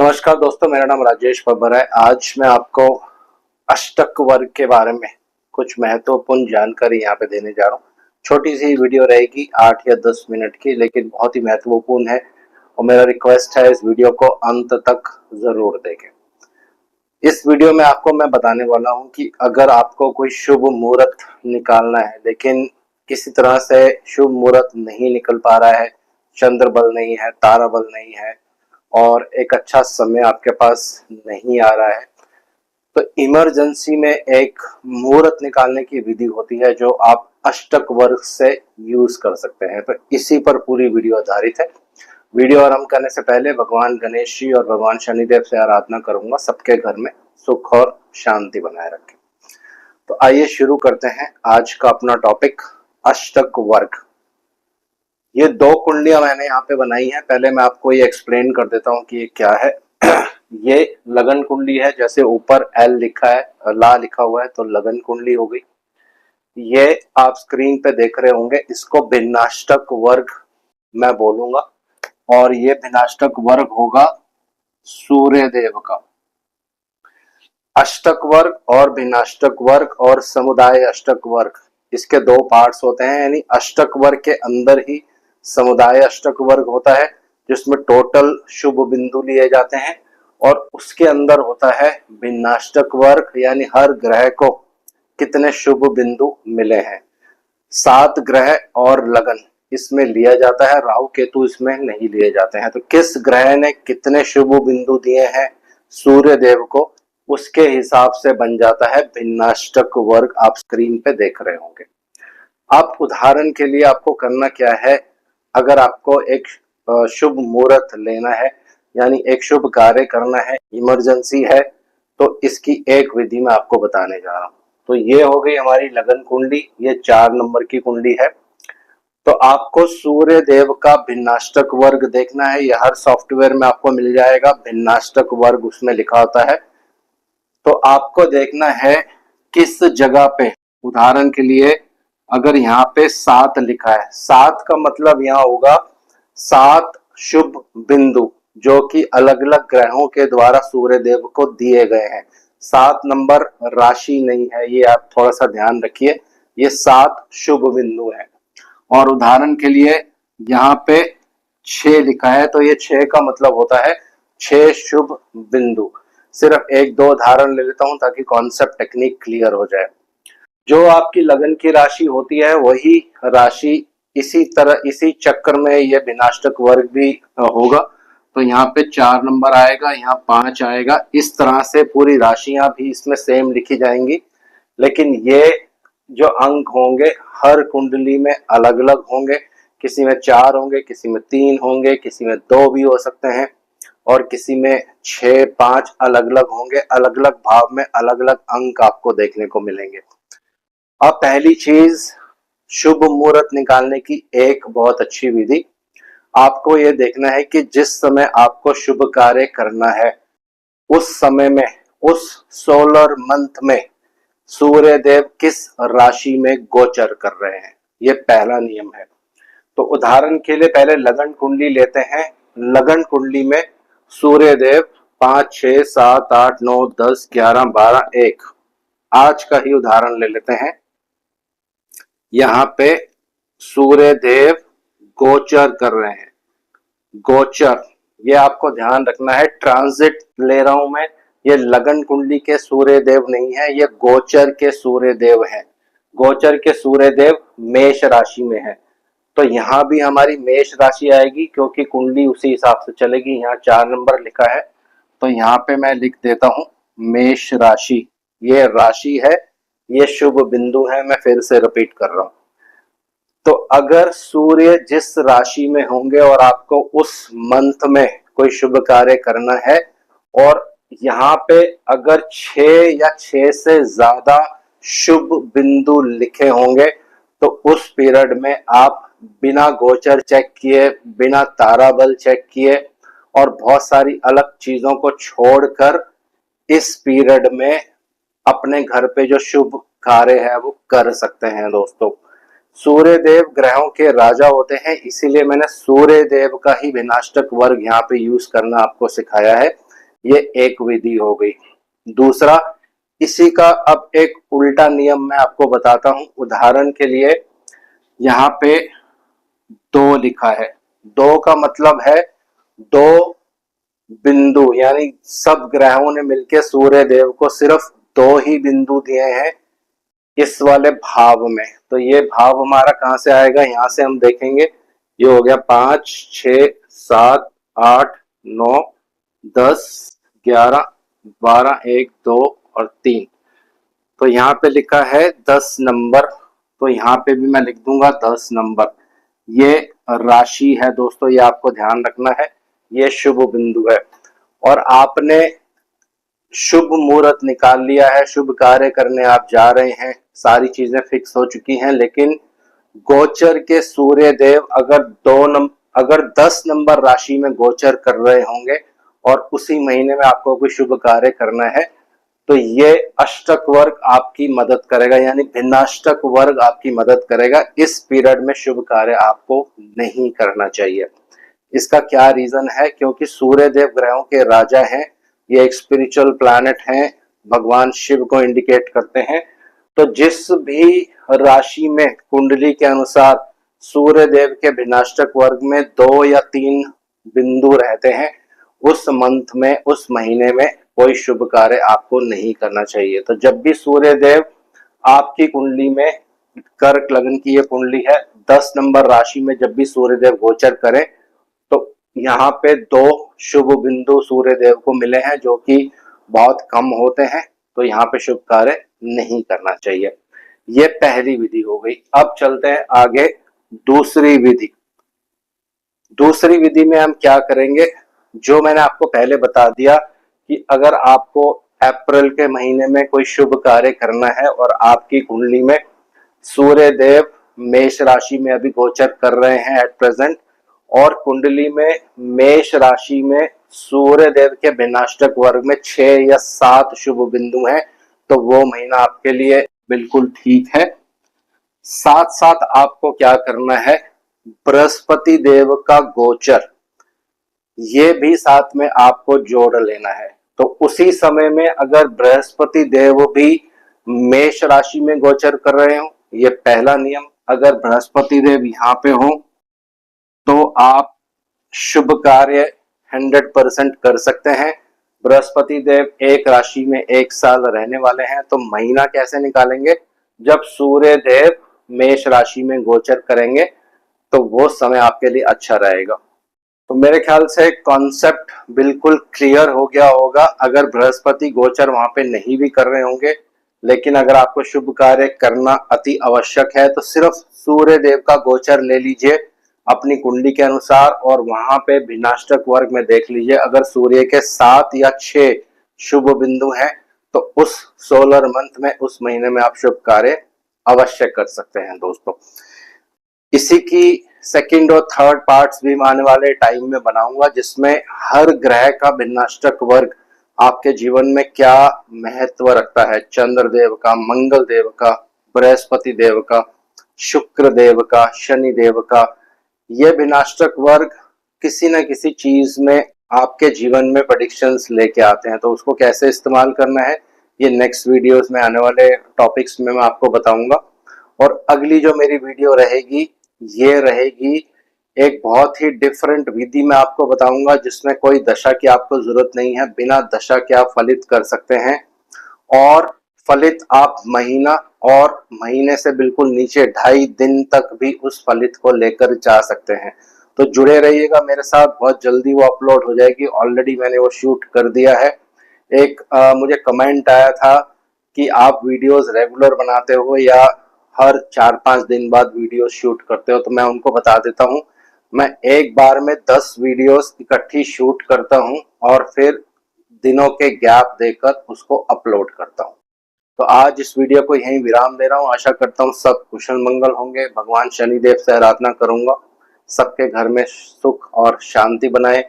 नमस्कार दोस्तों, मेरा नाम राजेश बब्बर है। आज मैं आपको अष्टक वर्ग के बारे में कुछ महत्वपूर्ण जानकारी यहाँ पे देने जा रहा हूँ। छोटी सी वीडियो रहेगी 8 या 10 मिनट की, लेकिन बहुत ही महत्वपूर्ण है और मेरा रिक्वेस्ट है इस वीडियो को अंत तक जरूर देखें। इस वीडियो में आपको मैं बताने वाला हूँ कि अगर आपको कोई शुभ मुहूर्त निकालना है लेकिन किसी तरह से शुभ मुहूर्त नहीं निकल पा रहा है, चंद्र बल नहीं है, तारा बल नहीं है और एक अच्छा समय आपके पास नहीं आ रहा है, तो इमरजेंसी में एक मुहूर्त निकालने की विधि होती है जो आप अष्टक वर्ग से यूज कर सकते हैं। तो इसी पर पूरी वीडियो आधारित है। वीडियो आरंभ करने से पहले भगवान गणेश जी और भगवान शनिदेव से आराधना करूंगा सबके घर में सुख और शांति बनाए रखें। तो आइए शुरू करते हैं आज का अपना टॉपिक, अष्टक वर्ग। ये दो कुंडलियां मैंने यहाँ पे बनाई हैं। पहले मैं आपको ये एक्सप्लेन कर देता हूँ कि ये क्या है। ये लगन कुंडली है, जैसे ऊपर एल लिखा है, ला लिखा हुआ है तो लगन कुंडली हो गई। ये आप स्क्रीन पे देख रहे होंगे, इसको भिन्नाष्टक वर्ग मैं बोलूंगा और ये भिन्नाष्टक वर्ग होगा सूर्य देव का। अष्टक वर्ग और भिन्नाष्टक वर्ग और समुदाय अष्टक वर्ग, इसके दो पार्ट्स होते हैं। यानी अष्टक वर्ग के अंदर ही समुदाय अष्टक वर्ग होता है जिसमें टोटल शुभ बिंदु लिए जाते हैं, और उसके अंदर होता है भिन्नाष्टक वर्ग, यानी हर ग्रह को कितने शुभ बिंदु मिले हैं। 7 ग्रह और लगन इसमें लिया जाता है, राहु केतु इसमें नहीं लिए जाते हैं। तो किस ग्रह ने कितने शुभ बिंदु दिए हैं सूर्य देव को, उसके हिसाब से बन जाता है भिन्नाष्टक वर्ग। आप स्क्रीन पे देख रहे होंगे। आप उदाहरण के लिए आपको करना क्या है, अगर आपको एक शुभ मुहूर्त लेना है यानी एक शुभ कार्य करना है, इमरजेंसी है, तो इसकी एक विधि मैं आपको बताने जा रहा हूँ। तो ये हो गई हमारी लगन कुंडली, ये 4 नंबर की कुंडली है। तो आपको सूर्य देव का भिन्नाष्टक वर्ग देखना है। यह हर सॉफ्टवेयर में आपको मिल जाएगा, भिन्नाष्टक वर्ग उसमें लिखा होता है। तो आपको देखना है किस जगह पे, उदाहरण के लिए अगर यहाँ पे 7 लिखा है, 7 का मतलब यहाँ होगा 7 शुभ बिंदु जो कि अलग अलग ग्रहों के द्वारा सूर्य देव को दिए गए हैं। 7 नंबर राशि नहीं है, ये आप थोड़ा सा ध्यान रखिए। ये 7 शुभ बिंदु है। और उदाहरण के लिए यहाँ पे 6 लिखा है, तो ये 6 का मतलब होता है 6 शुभ बिंदु। सिर्फ एक दो उदाहरण ले लेता हूं ताकि कॉन्सेप्ट टेक्निक क्लियर हो जाए। जो आपकी लगन की राशि होती है वही राशि इसी तरह इसी चक्कर में ये भिन्नाष्टक वर्ग भी होगा। तो यहाँ पे 4 नंबर आएगा, यहाँ 5 आएगा, इस तरह से पूरी राशियां भी इसमें सेम लिखी जाएंगी। लेकिन ये जो अंक होंगे हर कुंडली में अलग अलग होंगे। किसी में 4 होंगे, किसी में 3 होंगे, किसी में 2 भी हो सकते हैं और किसी में 6-5 अलग अलग होंगे। अलग अलग भाव में अलग अलग अंक आपको देखने को मिलेंगे। अब पहली चीज, शुभ मुहूर्त निकालने की एक बहुत अच्छी विधि, आपको ये देखना है कि जिस समय आपको शुभ कार्य करना है उस समय में, उस सोलर मंथ में सूर्य देव किस राशि में गोचर कर रहे हैं। ये पहला नियम है। तो उदाहरण के लिए पहले लगन कुंडली लेते हैं। लगन कुंडली में सूर्य देव 5, 6, 7, 8, 9, 10, 11, 12, 1, आज का ही उदाहरण ले लेते हैं। यहाँ पे सूर्य देव गोचर कर रहे हैं। गोचर, ये आपको ध्यान रखना है। ट्रांजिट ले रहा हूं मैं, ये लगन कुंडली के सूर्य देव नहीं है, ये गोचर के सूर्य देव है। गोचर के सूर्य देव मेष राशि में है। तो यहाँ भी हमारी मेष राशि आएगी क्योंकि कुंडली उसी हिसाब से चलेगी। यहाँ 4 नंबर लिखा है तो यहाँ पे मैं लिख देता हूँ मेष राशि। ये राशि है, ये शुभ बिंदु है। मैं फिर से रिपीट कर रहा हूँ। तो अगर सूर्य जिस राशि में होंगे और आपको उस मंथ में कोई शुभ कार्य करना है और यहाँ पे अगर 6 या 6 से ज्यादा शुभ बिंदु लिखे होंगे तो उस पीरियड में आप बिना गोचर चेक किए, बिना तारा बल चेक किए और बहुत सारी अलग चीजों को छोड़कर इस पीरियड में अपने घर पे जो शुभ कार्य है वो कर सकते हैं। दोस्तों, सूर्य देव ग्रहों के राजा होते हैं, इसीलिए मैंने सूर्य देव का ही भिन्नाष्टक वर्ग यहाँ पे यूज करना आपको सिखाया है। ये एक विधि हो गई। दूसरा, इसी का अब एक उल्टा नियम मैं आपको बताता हूं। उदाहरण के लिए यहाँ पे 2 लिखा है। 2 का मतलब है 2 बिंदु, यानी सब ग्रहों ने मिलकर सूर्य देव को सिर्फ 2 ही बिंदु दिए हैं इस वाले भाव में। तो ये भाव हमारा कहां से आएगा, यहां से हम देखेंगे। ये हो गया 5, 6, 7, 8, 9, 10, 11, 12, 1, 2 और 3। तो यहाँ पे लिखा है 10 नंबर, तो यहाँ पे भी मैं लिख दूंगा 10 नंबर। ये राशि है दोस्तों, ये आपको ध्यान रखना है, ये शुभ बिंदु है। और आपने शुभ मुहूर्त निकाल लिया है, शुभ कार्य करने आप जा रहे हैं, सारी चीजें फिक्स हो चुकी हैं, लेकिन गोचर के सूर्य देव अगर 10 नंबर राशि में गोचर कर रहे होंगे और उसी महीने में आपको कोई शुभ कार्य करना है, तो ये अष्टक वर्ग आपकी मदद करेगा, यानी भिन्नाष्टक वर्ग आपकी मदद करेगा। इस पीरियड में शुभ कार्य आपको नहीं करना चाहिए। इसका क्या रीजन है, क्योंकि सूर्य देव ग्रहों के राजा हैं, ये एक स्पिरिचुअल प्लैनेट हैं, भगवान शिव को इंडिकेट करते हैं। तो जिस भी राशि में कुंडली के अनुसार सूर्य देव के भिन्नाष्टक वर्ग में 2 या 3 बिंदु रहते हैं, उस मंथ में, उस महीने में कोई शुभ कार्य आपको नहीं करना चाहिए। तो जब भी सूर्य देव आपकी कुंडली में, कर्क लग्न की ये कुंडली है, 10 नंबर राशि में जब भी सूर्य देव गोचर करें, तो यहाँ पे 2 शुभ बिंदु सूर्य देव को मिले हैं, जो कि बहुत कम होते हैं, तो यहाँ पे शुभ कार्य नहीं करना चाहिए। ये पहली विधि हो गई। अब चलते हैं आगे दूसरी विधि। दूसरी विधि में हम क्या करेंगे, जो मैंने आपको पहले बता दिया कि अगर आपको अप्रैल के महीने में कोई शुभ कार्य करना है और आपकी कुंडली में सूर्य देव मेष राशि में अभी गोचर कर रहे हैं एट प्रेजेंट, और कुंडली में मेष राशि में सूर्य देव के भिन्नाष्टक वर्ग में 6 या 7 शुभ बिंदु हैं, तो वो महीना आपके लिए बिल्कुल ठीक है। साथ साथ आपको क्या करना है, बृहस्पति देव का गोचर ये भी साथ में आपको जोड़ लेना है। तो उसी समय में अगर बृहस्पति देव भी मेष राशि में गोचर कर रहे हो, ये पहला नियम, अगर बृहस्पति देव यहाँ पे हो तो आप शुभ कार्य 100% कर सकते हैं। बृहस्पति देव एक राशि में 1 साल रहने वाले हैं, तो महीना कैसे निकालेंगे, जब सूर्य देव मेष राशि में गोचर करेंगे, तो वो समय आपके लिए अच्छा रहेगा। तो मेरे ख्याल से कॉन्सेप्ट बिल्कुल क्लियर हो गया होगा। अगर बृहस्पति गोचर वहां पे नहीं भी कर रहे होंगे, लेकिन अगर आपको शुभ कार्य करना अति आवश्यक है, तो सिर्फ सूर्य देव का गोचर ले लीजिए अपनी कुंडली के अनुसार, और वहां पे भिन्नाष्टक वर्ग में देख लीजिए, अगर सूर्य के 7 या 6 शुभ बिंदु हैं, तो उस सोलर मंथ में, उस महीने में आप शुभ कार्य अवश्य कर सकते हैं दोस्तों। इसी की सेकंड और थर्ड पार्ट्स भी मैं आने वाले टाइम में बनाऊंगा, जिसमें हर ग्रह का भिन्नाष्टक वर्ग आपके जीवन में क्या महत्व रखता है, चंद्र देव का, मंगल देव का, बृहस्पति देव का, शुक्र देव का, शनि देव का, ये भिन्नाष्टक वर्ग किसी न किसी चीज में आपके जीवन में प्रेडिक्शंस लेके आते हैं। तो उसको कैसे इस्तेमाल करना है, ये नेक्स्ट वीडियोस में आने वाले टॉपिक्स में मैं आपको बताऊंगा। और अगली जो मेरी वीडियो रहेगी, ये रहेगी एक बहुत ही डिफरेंट विधि में आपको बताऊंगा, जिसमें कोई दशा की आपको जरूरत नहीं है, बिना दशा के आप फलित कर सकते हैं, और फलित आप महीना और महीने से बिल्कुल नीचे 2.5 दिन तक भी उस फलित को लेकर जा सकते हैं। तो जुड़े रहिएगा मेरे साथ, बहुत जल्दी वो अपलोड हो जाएगी, ऑलरेडी मैंने वो शूट कर दिया है। एक मुझे कमेंट आया था कि आप वीडियोस रेगुलर बनाते हो या हर 4-5 दिन बाद वीडियो शूट करते हो, तो मैं उनको बता देता हूँ, मैं एक बार में 10 वीडियोस इकट्ठी शूट करता हूँ और फिर दिनों के गैप देकर उसको अपलोड करता हूँ। तो आज इस वीडियो को यहीं विराम दे रहा हूँ। आशा करता हूँ सब कुशल मंगल होंगे। भगवान शनिदेव से आराधना करूंगा सबके घर में सुख और शांति बनाए।